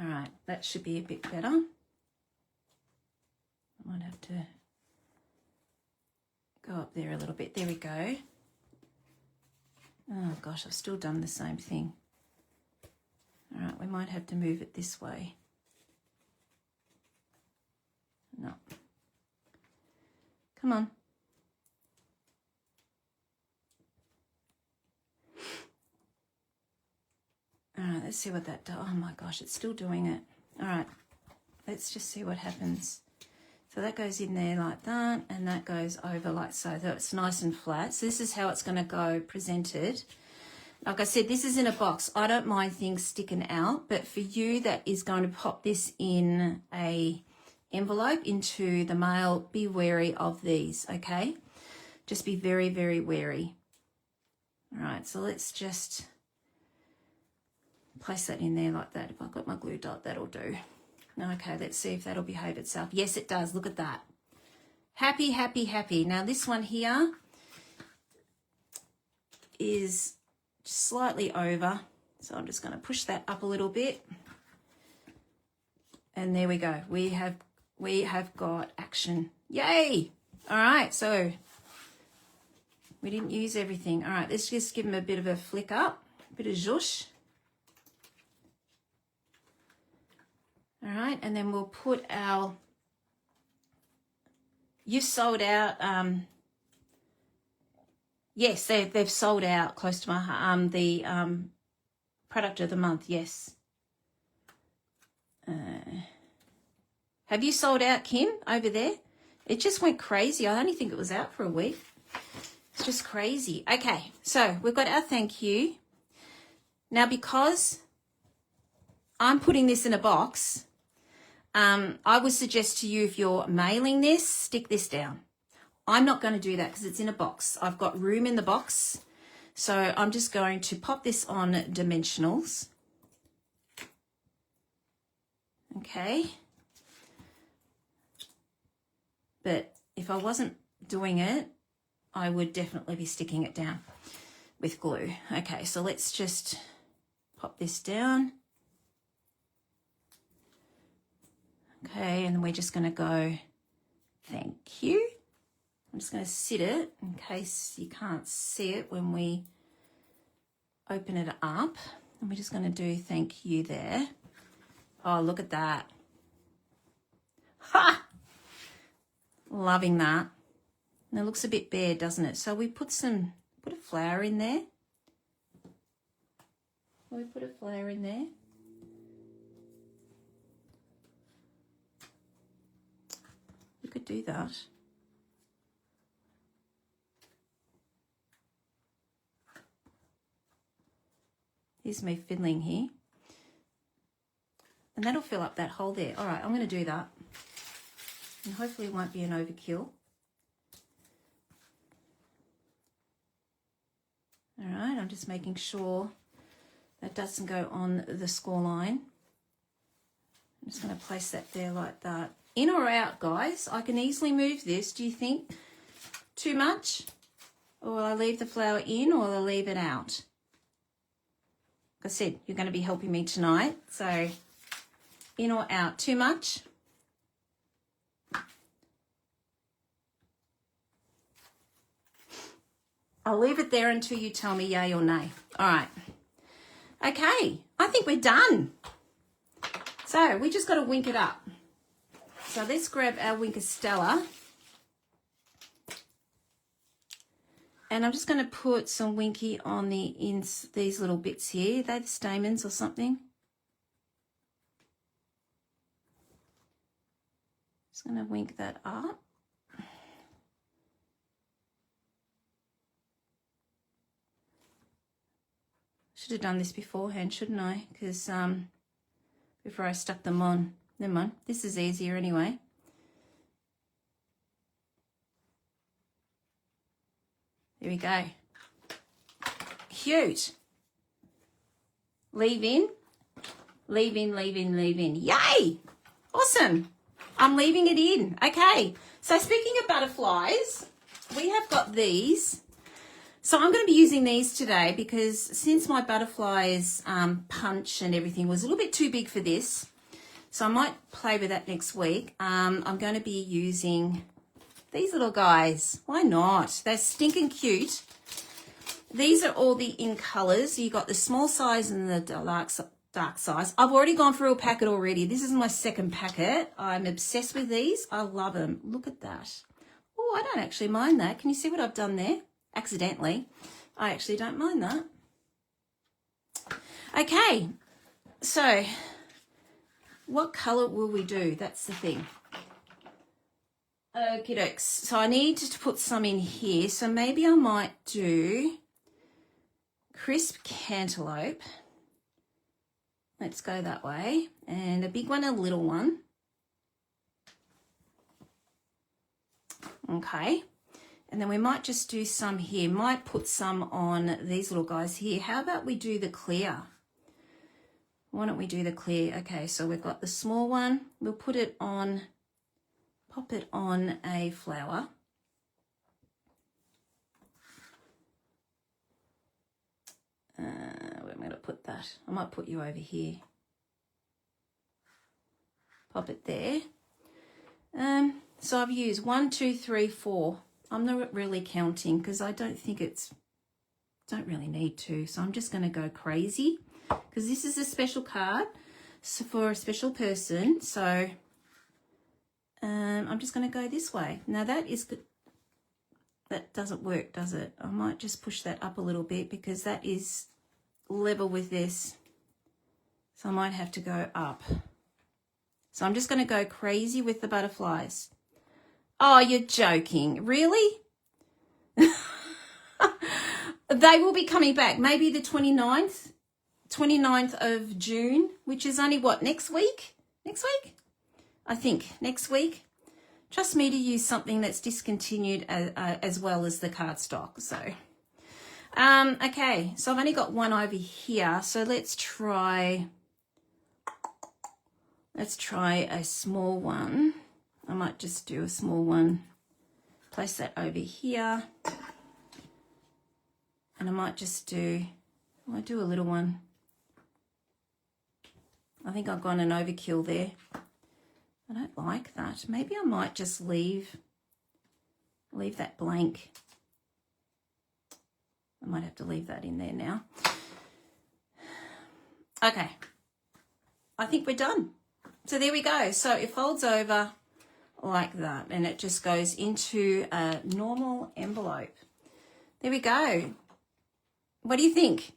All right. That should be a bit better. I might have to go up there a little bit. There we go. Oh gosh, I've still done the same thing. All right, we might have to move it this way. No. Come on. All right, let's see what that does. Oh my gosh, it's still doing it. All right, let's just see what happens. So that goes in there like that, and that goes over like so. So it's nice and flat. So this is how it's going to go presented. Like I said, this is in a box. I don't mind things sticking out, but for you that is going to pop this in a envelope into the mail, be wary of these, okay? Just be very, very wary. All right, so let's just place that in there like that. If I've got my glue dot, that'll do. Okay, let's see if that'll behave itself. Yes, it does. Look at that. Happy, happy, happy. Now this one here is slightly over. So I'm just going to push that up a little bit. And there we go. We have got action. Yay! All right, so we didn't use everything. All right, let's just give them a bit of a flick up, a bit of zhoosh. All right, and then we'll put our, you've sold out, yes, they've sold out close to my, the product of the month, yes. Have you sold out, Kim, over there? It just went crazy. I only think it was out for a week. It's just crazy. Okay, so we've got our thank you. Now, because I'm putting this in a box, I would suggest to you, if you're mailing this, stick this down. I'm not going to do that because it's in a box. I've got room in the box. So I'm just going to pop this on dimensionals. Okay. But if I wasn't doing it, I would definitely be sticking it down with glue. Okay, so let's just pop this down. Okay, and we're just going to go, thank you. I'm just going to sit it in case you can't see it when we open it up. And we're just going to do thank you there. Oh, look at that. Ha! Loving that. And it looks a bit bare, doesn't it? So we put a flower in there. We put a flower in there. We could do that. Here's me fiddling here. And that'll fill up that hole there. All right, I'm going to do that. And hopefully it won't be an overkill. All right, I'm just making sure that doesn't go on the score line. I'm just going to place that there like that. In or out, guys? I can easily move this. Do you think too much? Or will I leave the flower in, or will I leave it out? Like I said, you're going to be helping me tonight. So in or out? Too much? I'll leave it there until you tell me yay or nay. All right. Okay, I think we're done. So we just got to wink it up. So let's grab our Winker Stella. And I'm just going to put some Winky on these little bits here. Are they the stamens or something? Just going to wink that up. Should have done this beforehand, shouldn't I? Because before I stuck them on. Never mind. This is easier anyway. There we go. Cute. Leave in. Leave in, leave in, leave in. Yay! Awesome. I'm leaving it in. Okay. So speaking of butterflies, we have got these. So I'm going to be using these today because since my butterflies punch and everything was a little bit too big for this, so I might play with that next week. I'm going to be using these little guys. Why not? They're stinking cute. These are all the in colours. You got the small size and the dark size. I've already gone through a packet already. This is my second packet. I'm obsessed with these. I love them. Look at that. Oh, I don't actually mind that. Can you see what I've done there? Accidentally. I actually don't mind that. Okay, so what colour will we do? That's the thing. Okie dokes. So I need to put some in here. So maybe I might do crisp cantaloupe. Let's go that way. And a big one, a little one. Okay. And then we might just do some here. Might put some on these little guys here. How about we do the clear? Why don't we do the clear? Okay, so we've got the small one. We'll put it on, pop it on a flower. Where am I going to put that? I might put you over here. Pop it there. So I've used 1, 2, 3, 4. I'm not really counting because I don't think don't really need to. So I'm just going to go crazy because this is a special card. for a special person. So I'm just going to go this way. Now that is good. That doesn't work, does it? I might just push that up a little bit because that is level with this. So I might have to go up. So I'm just going to go crazy with the butterflies. Oh, you're joking. Really? They will be coming back. Maybe the 29th of June, which is only what, next week? Next week? I think next week. Trust me to use something that's discontinued as well as the cardstock. So, okay. So I've only got one over here. So let's try a small one. I might just do a small one. Place that over here. And I might just I'll do a little one. I think I've gone an overkill there. I don't like that. Maybe I might just leave that blank. I might have to leave that in there now. Okay. I think we're done. So there we go. So it folds over like that and it just goes into a normal envelope. There we go. What do you think?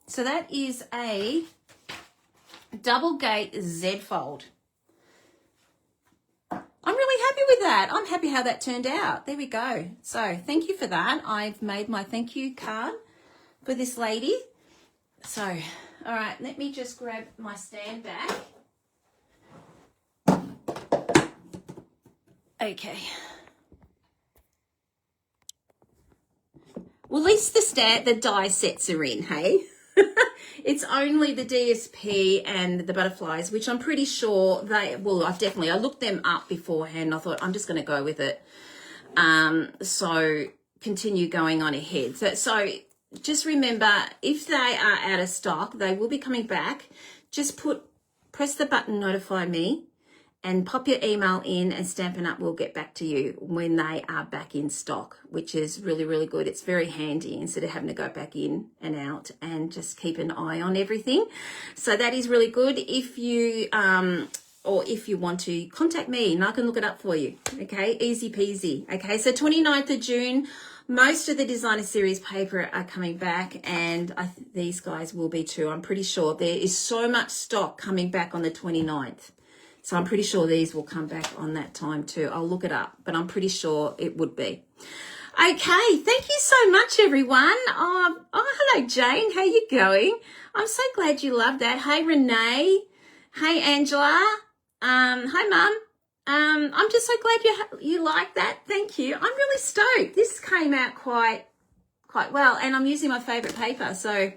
So that is a double gate Z fold. I'm really happy with that. I'm happy how that turned out. There we go. So thank you for that. I've made my thank you card for this lady. So, all right, let me just grab my stand back. Okay. Well, at least the die sets are in, hey? It's only the DSP and the butterflies, which I'm pretty sure I looked them up beforehand. I thought I'm just going to go with it. So continue going on ahead. So just remember, if they are out of stock, they will be coming back. Just press the button, notify me, and pop your email in and Stampin' Up! Will get back to you when they are back in stock, which is really, really good. It's very handy instead of having to go back in and out and just keep an eye on everything. So that is really good. If you want to contact me and I can look it up for you. Okay, easy peasy. Okay, so 29th of June, most of the designer series paper are coming back and these guys will be too. I'm pretty sure there is so much stock coming back on the 29th. So I'm pretty sure these will come back on that time too. I'll look it up, but I'm pretty sure it would be. Okay, thank you so much, everyone. Oh, hello, Jane. How you going? I'm so glad you loved that. Hey, Renee. Hey, Angela. Hi, Mum. I'm just so glad you like that. Thank you. I'm really stoked. This came out quite well, and I'm using my favourite paper, so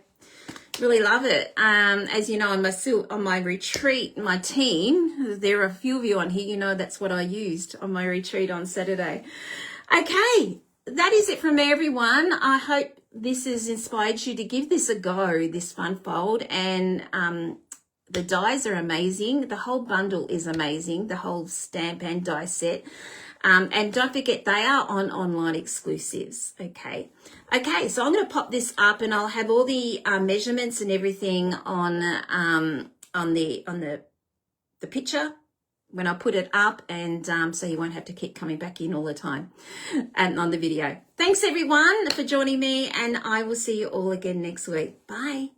really love it. As you know, on my retreat, my team, there are a few of you on here, you know that's what I used on my retreat on Saturday. Okay, that is it from me, everyone. I hope this has inspired you to give this a go, this fun fold. And the dies are amazing. The whole bundle is amazing, the whole stamp and die set. And don't forget, they are on online exclusives. Okay, so I'm going to pop this up and I'll have all the measurements and everything on the picture when I put it up, and so you won't have to keep coming back in all the time and on the video. Thanks, everyone, for joining me, and I will see you all again next week. Bye.